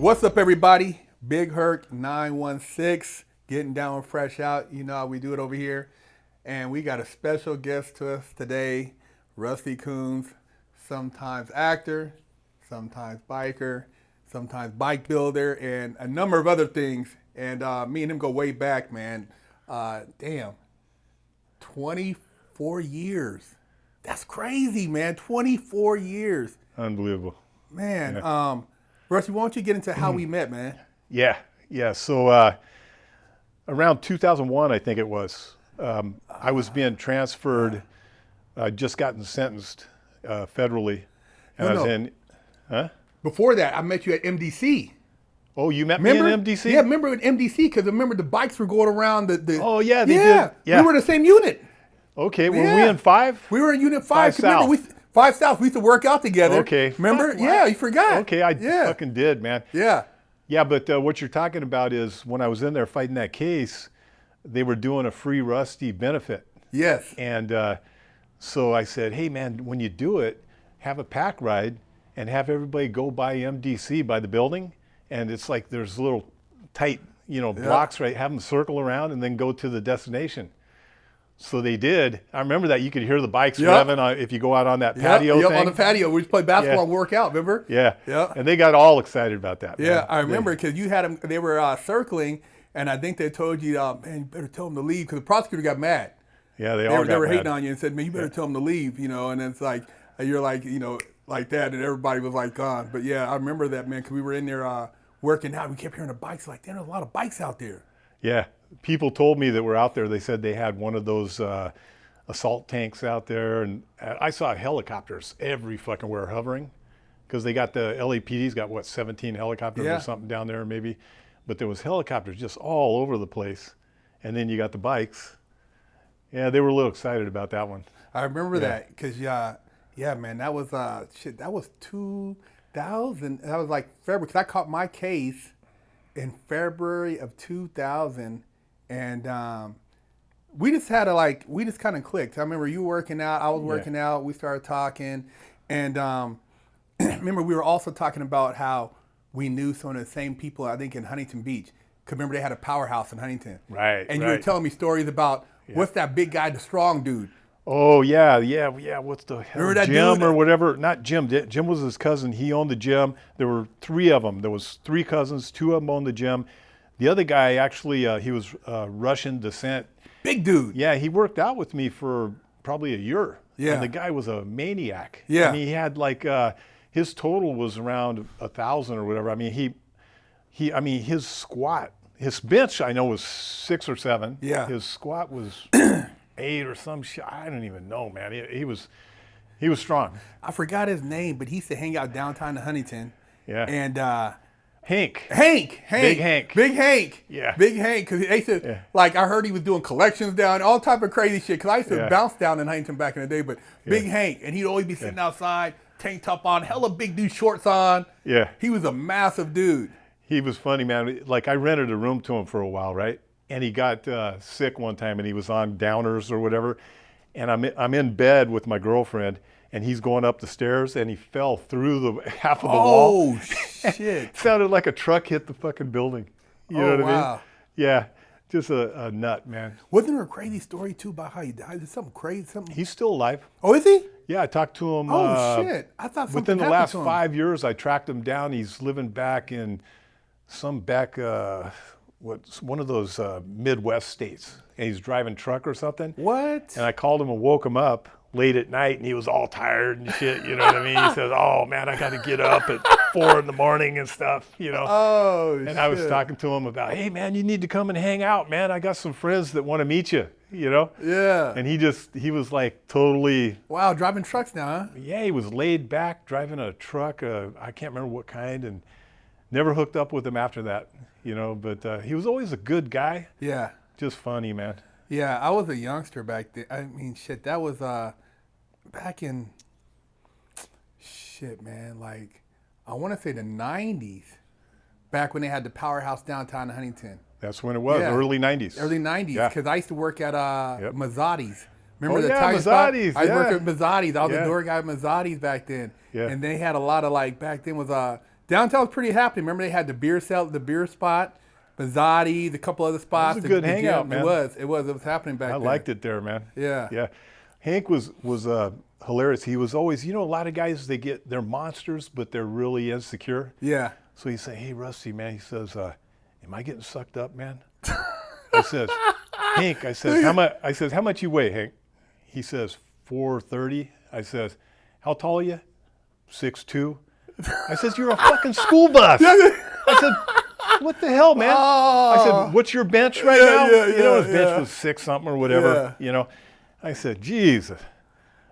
What's up, everybody? Big Herc 916, getting down fresh out. You know how we do it over here. And we got a special guest to us today, Rusty Coons, sometimes actor, sometimes biker, sometimes bike builder, and a number of other things. And me and him go way back, man. 24 years. That's crazy, man. 24 years. Unbelievable. Man, yeah. Rusty, why don't you get into how we met, man? Yeah. So around 2001, I think it was, I was being transferred. I'd just gotten sentenced federally. And I was in, Before that, I met you at MDC. Oh, you met me in MDC? Yeah, remember at MDC, because remember the bikes were going around the Oh, yeah, they did. Yeah. We were in the same unit. Okay, were we in 5? We were in Unit 5. 5 South. Remember, 5 South, we used to work out together. Okay. Remember? Yeah, you forgot. Okay, I fucking did, man. Yeah. Yeah, but what you're talking about is when I was in there fighting that case, they were doing a free Rusty benefit. Yes. And so I said, hey, man, when you do it, have a pack ride and have everybody go by MDC, by the building. And it's like there's little tight, blocks, right? Have them circle around and then go to the destination. So they did. I remember that you could hear the bikes revving if you go out on that patio thing. On the patio. We just play basketball and work out, remember? Yeah. And they got all excited about that. Yeah, man. I remember because you had them, they were circling, and I think they told you, man, you better tell them to leave, because the prosecutor got mad. Yeah, they were hating on you and said, man, you better tell them to leave, and it's like, you're like, like that, and everybody was like gone. But yeah, I remember that, man, because we were in there working out. We kept hearing the bikes, like, there's a lot of bikes out there. Yeah. People told me that were out there, they said they had one of those assault tanks out there. And I saw helicopters every fucking where hovering, because they got the LAPD's got, 17 helicopters or something down there maybe. But there was helicopters just all over the place. And then you got the bikes. Yeah, they were a little excited about that one. I remember that because, man, that was, that was 2000. That was like February, because I caught my case in February of 2000. And we just had we just kind of clicked. I remember you working out, I was working out, we started talking. And remember we were also talking about how we knew some of the same people, I think, in Huntington Beach. Because remember they had a powerhouse in Huntington. Right. And you were telling me stories about, what's that big guy, the strong dude? Oh, yeah. What's the hell? Remember that Jim dude? Or whatever. Not Jim. Jim was his cousin. He owned the gym. There were 3 of them. There was 3 cousins. 2 of them owned the gym. The other guy, actually, he was Russian descent. Big dude. Yeah, he worked out with me for probably a year. Yeah. And the guy was a maniac. Yeah. I mean, he had his total was around 1,000 or whatever. I mean, his squat, his bench, I know, was 6 or 7. Yeah. His squat was 8 or some shit. I don't even know, man. He was strong. I forgot his name, but he used to hang out downtown in Huntington. Yeah. And Hank. Big Hank. Yeah. Big Hank, because they used to, I heard he was doing collections down, all type of crazy shit, because I used to bounce down in Huntington back in the day, but Big Hank, and he'd always be sitting outside, tank top on, hella big dude shorts on. Yeah. He was a massive dude. He was funny, man. Like, I rented a room to him for a while, right? And he got sick one time, and he was on downers or whatever, and I'm in bed with my girlfriend, and he's going up the stairs, and he fell through the half of the wall. Oh, shit. It sounded like a truck hit the fucking building. You know what I mean? Yeah, just a nut, man. Wasn't there a crazy story, too, about how he died? Is something crazy? He's still alive. Oh, is he? Yeah, I talked to him. Oh, shit. I thought something within the happened last to him. 5 years, I tracked him down. He's living back in one of those Midwest states. And he's driving truck or something. What? And I called him and woke him up late at night, and he was all tired and shit, you know what I mean? He says, oh, man, I got to get up at 4 in the morning and stuff, Oh, And I was talking to him about, hey, man, you need to come and hang out, man. I got some friends that want to meet you, Yeah. And he was like totally. Wow, driving trucks now, huh? Yeah, he was laid back, driving a truck, I can't remember what kind, and never hooked up with him after that, but he was always a good guy. Yeah. Just funny, man. Yeah, I was a youngster back then. I mean, shit, that was back in, man, like, I want to say the 90s, back when they had the powerhouse downtown in Huntington. That's when it was, early 90s. Early 90s, because I used to work at Mazzotti's. Remember the Thai Mazzotti's, spot? I worked at Mazzotti's. I was the door guy at Mazzotti's back then. Yeah. And they had a lot of, back then was Downtown was pretty happy. Remember they had the beer spot, Mazzotti, the couple other spots. It was a good hangout, man. It was happening back then. I liked it there, man. Yeah. Yeah. Hank was hilarious. He was always, a lot of guys, they're monsters, but they're really insecure. Yeah. So he said, "Hey, Rusty, man," he says, "Am I getting sucked up, man?" I says, "Hank," I says, how much you weigh, Hank? He says, 430. I says, "How tall are you?" 6'2". I says, "You're a fucking school bus." I said, "What the hell, man?" I said, "What's your bench right now?" His bench was 6 something or whatever, I said, Jesus.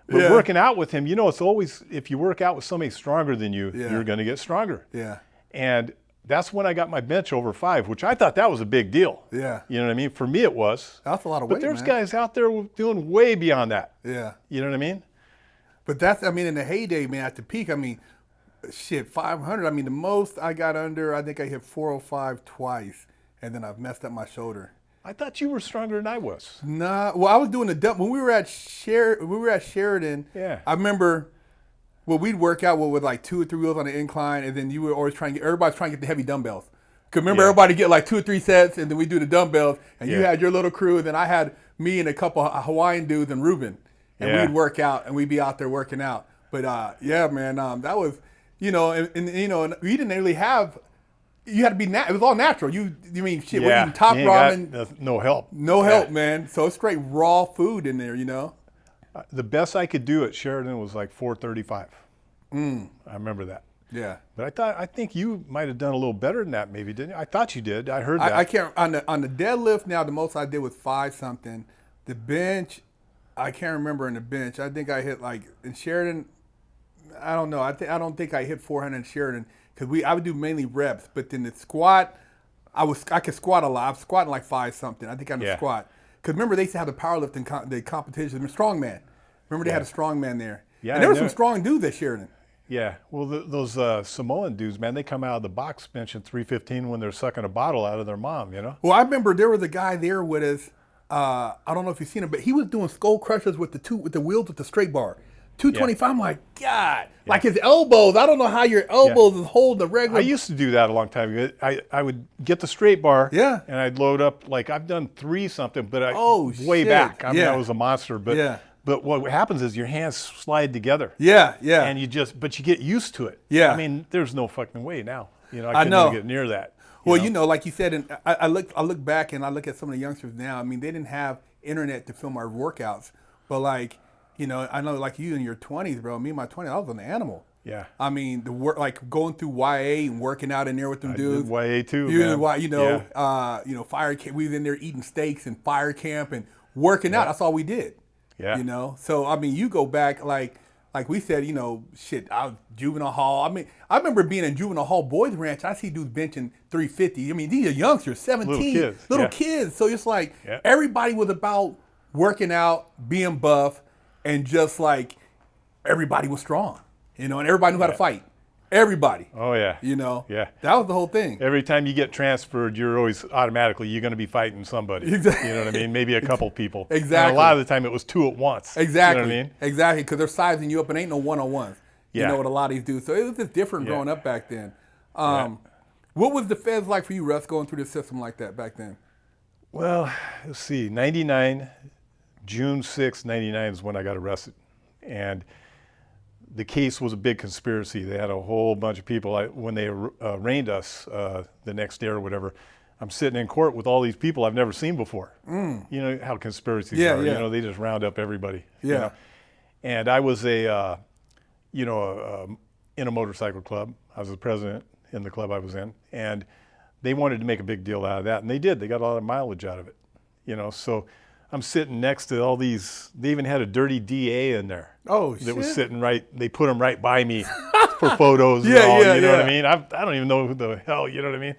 But working out with him, it's always, if you work out with somebody stronger than you, you're going to get stronger. Yeah. And that's when I got my bench over 5, which I thought that was a big deal. Yeah. You know what I mean? For me, it was. That's a lot of weight, But there's man. guys out there doing way beyond that. Yeah. You know what I mean? But in the heyday, man, at the peak, 500. The most I got under, I think I hit 405 twice, and then I've messed up my shoulder. I thought you were stronger than I was. Nah, well, I was doing the dump when we were at Sheridan. Yeah. I remember, we'd work out with like 2 or 3 wheels on the incline, and then you were always everybody's trying to get the heavy dumbbells. Cause remember, everybody get like 2 or 3 sets, and then we do the dumbbells, and you had your little crew, and then I had me and a couple of Hawaiian dudes and Ruben, and we'd work out, and we'd be out there working out. But man, that was, and we didn't really have. You had to be it was all natural. We're eating top ramen. No help. No help, man. So it's straight raw food in there, The best I could do at Sheridan was like 435. I remember that. Yeah. But I think you might have done a little better than that, maybe, didn't you? I thought you did. I heard that. I can't on the deadlift now. The most I did was 5 something. The bench, I can't remember in the bench. I think I hit like in Sheridan. I don't know. I don't think I hit 400 in Sheridan. Because I would do mainly reps, but then the squat, I could squat a lot. I was squatting like 5 something. I think on the squat. Because remember, they used to have the powerlifting the competition. Strongman. Remember, they had a strongman there. Yeah, and there were some strong dudes at Sheridan. Yeah. Well, those Samoan dudes, man, they come out of the box benching 315 when they're sucking a bottle out of their mom, Well, I remember there was a guy there with us. I don't know if you've seen him, but he was doing skull crushers with the wheels with the straight bar. 225, I'm like, God. Like his elbows, I don't know how your elbows is holding the regular. I used to do that a long time ago. I would get the straight bar, and I'd load up, like I've done 3 something, but way back. I was a monster. But what happens is your hands slide together. Yeah. And but you get used to it. Yeah. There's no fucking way now. I couldn't even get near that. Well, like you said, and I look back and I look at some of the youngsters now. They didn't have internet to film our workouts, but like, I know like you in your 20s, bro. Me in my 20s, I was an animal. Yeah. The work, like going through YA and working out in there with them dudes. I did YA too, man. Fire camp. We was in there eating steaks and fire camp and working out. That's all we did. Yeah. So you go back like we said, I was juvenile hall. I remember being in juvenile hall boys ranch. I see dudes benching 350. These are youngsters, 17, little kids. So it's like everybody was about working out, being buff. And just like everybody was strong, and everybody knew how to fight. Everybody. Oh yeah. Yeah. That was the whole thing. Every time you get transferred, you're always automatically you're going to be fighting somebody. Exactly. You know what I mean? Maybe a couple people. Exactly. And a lot of the time it was 2 at once. Exactly. You know what I mean? Exactly. Because they're sizing you up, and ain't no one-on-ones. What a lot of these do. So it was just different growing up back then. What was the feds like for you, Russ, going through the system like that back then? Well, let's see. 99. June 6, 99 is when I got arrested. And the case was a big conspiracy. They had a whole bunch of people. When they arraigned us the next day or whatever, I'm sitting in court with all these people I've never seen before. You know how conspiracies are. Yeah. They just round up everybody. Yeah. And I was in a motorcycle club. I was the president in the club I was in. And they wanted to make a big deal out of that. And they did. They got a lot of mileage out of it. So I'm sitting next to all these. They even had a dirty DA in there. Oh, shit. That was sitting right. They put him right by me for photos. You know what I mean? I don't even know who the hell. You know what I mean?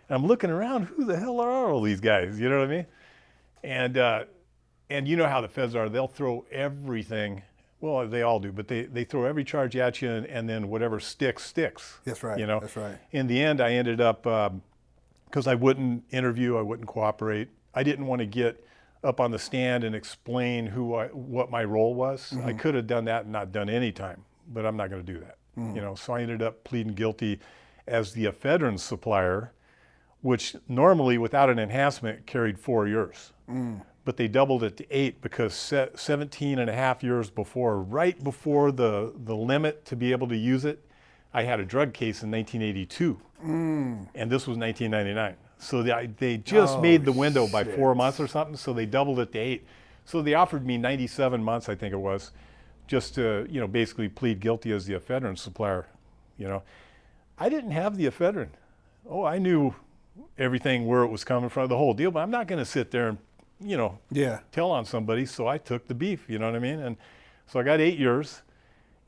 And I'm looking around. Who the hell are all these guys? You know what I mean? And you know how the feds are. They'll throw everything. Well, they all do, but they throw every charge at you, and then whatever sticks. That's right. That's right. In the end, I ended up because I wouldn't interview, I wouldn't cooperate. I didn't want to get up on the stand and explain what my role was. Mm-hmm. I could have done that and not done any time, but I'm not going to do that. Mm-hmm. So I ended up pleading guilty as the ephedrine supplier, which normally without an enhancement carried 4 years. But they doubled it to 8 because 17 and a half years before, right before the limit to be able to use it, I had a drug case in 1982. And this was 1999. So they just made the window by 4 months or something, so they doubled it to 8. So they offered me 97 months, I think it was, just to, basically plead guilty as the ephedrine supplier, I didn't have the ephedrine. Oh, I knew everything, where it was coming from, the whole deal, but I'm not going to sit there and, tell on somebody. So I took the beef, you know what I mean? And so I got 8 years.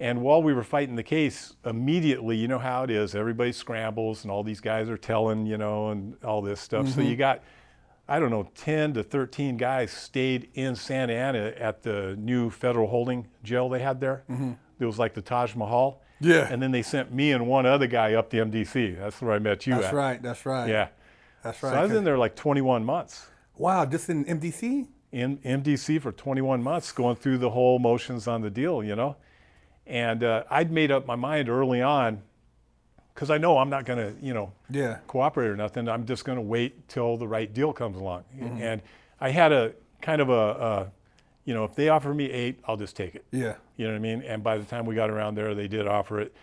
And while we were fighting the case, immediately, you know how it is, everybody scrambles and all these guys are telling, and all this stuff. So you got, 10 to 13 guys stayed in Santa Ana at the new federal holding jail they had there. It was like the Taj Mahal. Yeah. And then they sent me and one other guy up to MDC. That's where I met you at. That's right. Yeah. That's right. So I was in there like 21 months. Wow, just in MDC? In MDC for 21 months, going through the whole motions on the deal, And I'd made up my mind early on, because I know I'm not going to, cooperate or nothing. I'm just going to wait till the right deal comes along. And I had a kind of if they offer me 8, I'll just take it. Yeah. You know what I mean? And by the time we got around there, they did offer it.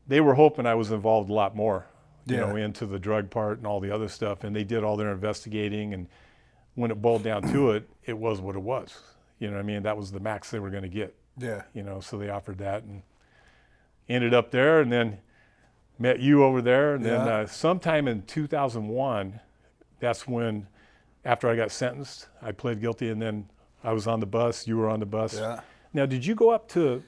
They were hoping I was involved a lot more, into the drug part and all the other stuff. And they did all their investigating. And when it boiled down to it, it was what it was. You know what I mean? That was the max they were going to get. Yeah. So they offered that and ended up there, and then met you over there. And then sometime in 2001, that's when, after I got sentenced, I pled guilty, and then I was on the bus, you were on the bus. Yeah. Now, did you go up to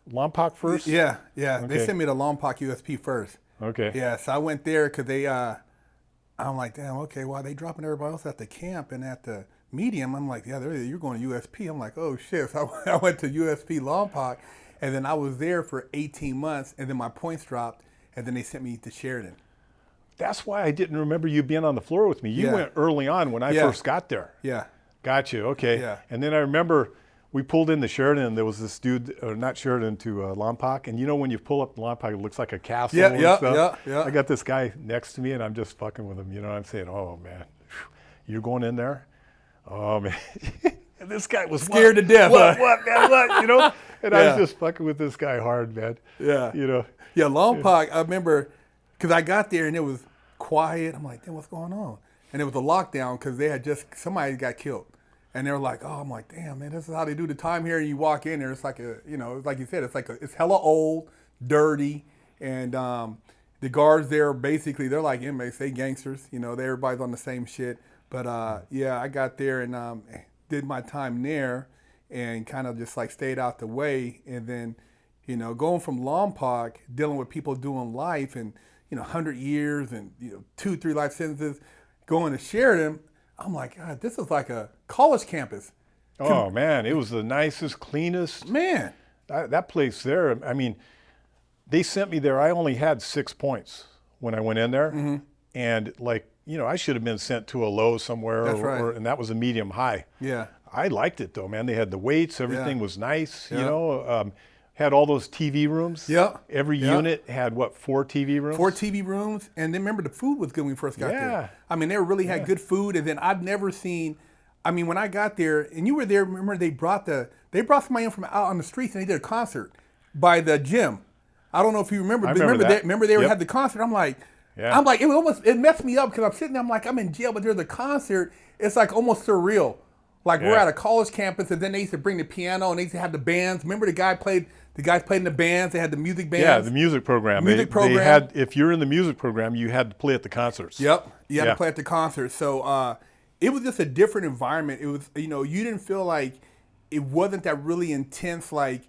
Lompoc first? Yeah. Okay. They sent me to Lompoc USP first. Okay. Yeah, so I went there because they, I'm like, damn, okay, why are they dropping everybody else at the camp and at the medium? I'm like, yeah, you're going to USP. I'm like, oh shit. So I went to USP Lompoc, and then I was there for 18 months, and then my points dropped, and then they sent me to Sheridan. That's why I didn't remember you being on the floor with me. You went early on when I first got there. Yeah. Got you. Okay. Yeah. And then I remember we pulled into Sheridan, and there was this dude, or not Sheridan, to Lompoc. And when you pull up to Lompoc, it looks like a castle and stuff. Yeah. I got this guy next to me, and I'm just fucking with him. I'm saying, oh, man, you're going in there? Oh, man. And this guy was scared to death. What, man, what? And I was just fucking with this guy hard, man. Yeah. Yeah, Lompoc, I remember, because I got there, and it was quiet. I'm like, damn, what's going on? And it was a lockdown because they had somebody got killed. And they were like, oh, I'm like, damn, man, this is how they do the time here. And you walk in there, it's like like you said, it's hella old, dirty. And the guards there, basically, they're like inmates, they gangsters. Everybody's on the same shit. But I got there and did my time there and kind of just like stayed out the way. And then, going from Lompoc, dealing with people doing life and, 100 years and, 2-3 life sentences, going to Sheridan, I'm like, God, this is like a college campus. Oh, man, it was the nicest, cleanest. Man. That place there, I mean, they sent me there. I only had 6 points when I went in there. And I should have been sent to a low somewhere. That's right. And that was a medium high. Yeah. I liked it though, man. They had the weights, everything was nice, had all those TV rooms. Yeah. Every unit had 4 TV rooms? 4 TV rooms. And then remember the food was good when we first got there. I mean, they really had good food. And then I'd never seen, when I got there, and you were there, remember they brought somebody in from out on the streets and they did a concert by the gym. I don't know if you remember. I remember that. Remember they had the concert. I'm like, it messed me up because I'm sitting there, I'm like, I'm in jail, but there's a concert. It's like almost surreal. Like we're at a college campus, and then they used to bring the piano, and they used to have the bands. Remember the guys played in the bands. They had the music bands. Yeah, the music program. They had, if you're in the music program, you had to play at the concerts. Yep, you had to play at the concerts. So it was just a different environment. It was, you didn't feel like it wasn't that really intense, like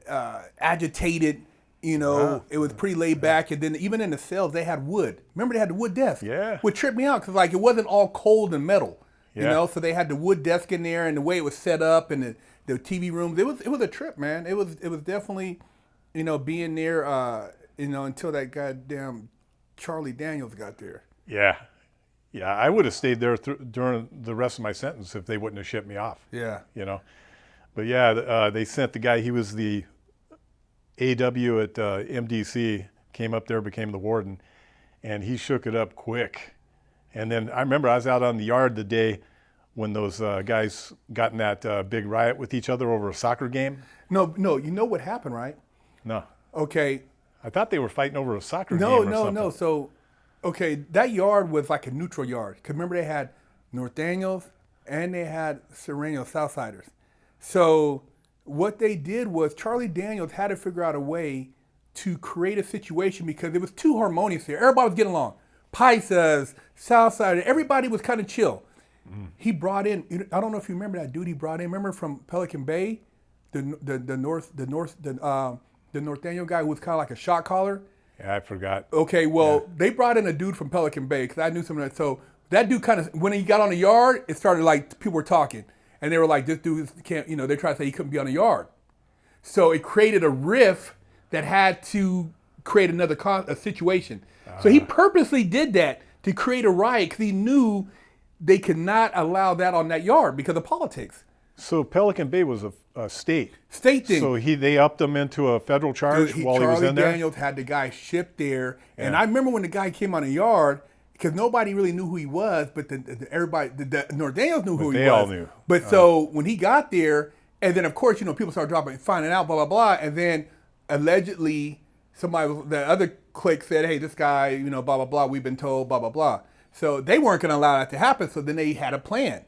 agitated. It was pretty laid back. And then even in the cells, they had wood. Remember they had the wood desk? Yeah. Which tripped me out because it wasn't all cold and metal. Yeah. So they had the wood desk in there and the way it was set up and the TV rooms. It was a trip, man. It was definitely, being there, until that goddamn Charlie Daniels got there. Yeah. Yeah, I would have stayed there during the rest of my sentence if they wouldn't have shipped me off. Yeah. But yeah, they sent the guy, he was the AW at MDC, came up there, became the warden, and he shook it up quick. And then I remember I was out on the yard the day when those guys got in that big riot with each other over a soccer game. No, you know what happened, right? No. Okay. I thought they were fighting over a soccer game or something. No. So, okay, that yard was like a neutral yard. Because remember, they had North Daniels and they had Sereno Southsiders. So what they did was Charlie Daniels had to figure out a way to create a situation because it was too harmonious here. Everybody was getting along. Paisas, Southsiders, everybody was kind of chill. He brought in, I don't know if you remember that dude he brought in. Remember from Pelican Bay, the North Daniel guy who was kind of like a shot caller? Yeah, I forgot. Okay, well, they brought in a dude from Pelican Bay because I knew some of that. So that dude kind of, when he got on the yard, it started like people were talking. And they were like, this dude can't, they tried to say he couldn't be on the yard. So it created a riff that had to create another a situation. So he purposely did that to create a riot because he knew they could not allow that on that yard because of politics. So Pelican Bay was a state thing. So they upped him into a federal charge while he was in there? Charlie Daniels had the guy shipped there. Yeah. And I remember when the guy came on the yard, because nobody really knew who he was, but the North Daniels knew who he was. They all knew. But so when he got there, and then of course, people started finding out, blah, blah, blah. And then allegedly the other clique said, hey, this guy, blah, blah, blah, we've been told, blah, blah, blah. So they weren't going to allow that to happen. So then they had a plan.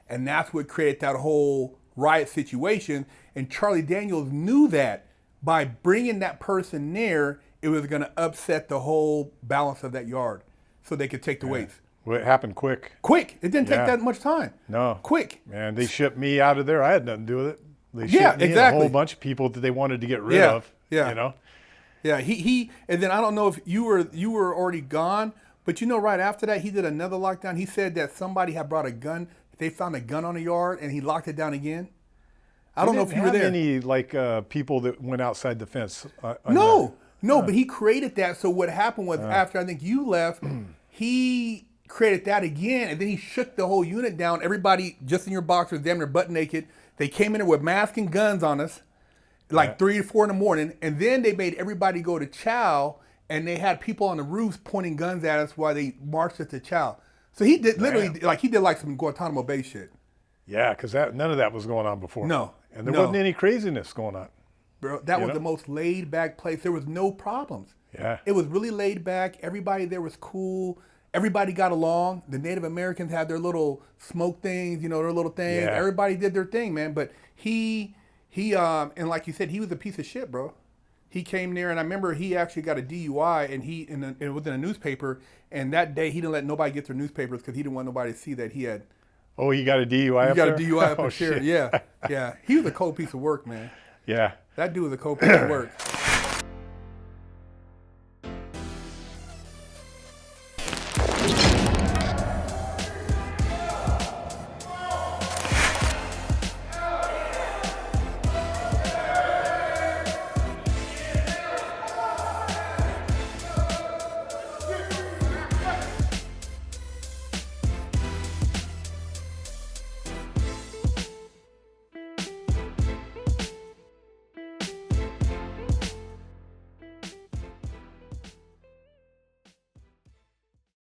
And that's what created that whole riot situation. And Charlie Daniels knew that by bringing that person there, it was going to upset the whole balance of that yard so they could take the weights. Well, it happened quick. Quick. It didn't take that much time. No. Quick. Man, they shipped me out of there. I had nothing to do with it. They shipped me and a whole bunch of people that they wanted to get rid of. Yeah. Yeah, he and then I don't know if you were already gone, but right after that he did another lockdown. He said that somebody had brought a gun. They found a gun on the yard and he locked it down again. I don't know if you were there. Any people that went outside the fence? No, but he created that. So what happened was after I think you left, he created that again, and then he shook the whole unit down. Everybody just in your boxers, damn near butt naked. They came in there with masks and guns on us, like 3 to 4 in the morning, and then they made everybody go to chow, and they had people on the roofs pointing guns at us while they marched us to chow. So he did literally, he did like some Guantanamo Bay shit. Yeah, because none of that was going on before. No. And there wasn't any craziness going on. Bro, that was the most laid back place. There was no problems. Yeah. It was really laid back. Everybody there was cool. Everybody got along. The Native Americans had their little smoke things, their little things. Yeah. Everybody did their thing, man. But he, and like you said, he was a piece of shit, bro. He came there, and I remember he actually got a DUI, and it was in a newspaper. And that day, he didn't let nobody get their newspapers because he didn't want nobody to see that he had. Oh, he got a DUI. He got a DUI up there. Yeah. He was a cold piece of work, man. Yeah. That dude was a cold piece of work.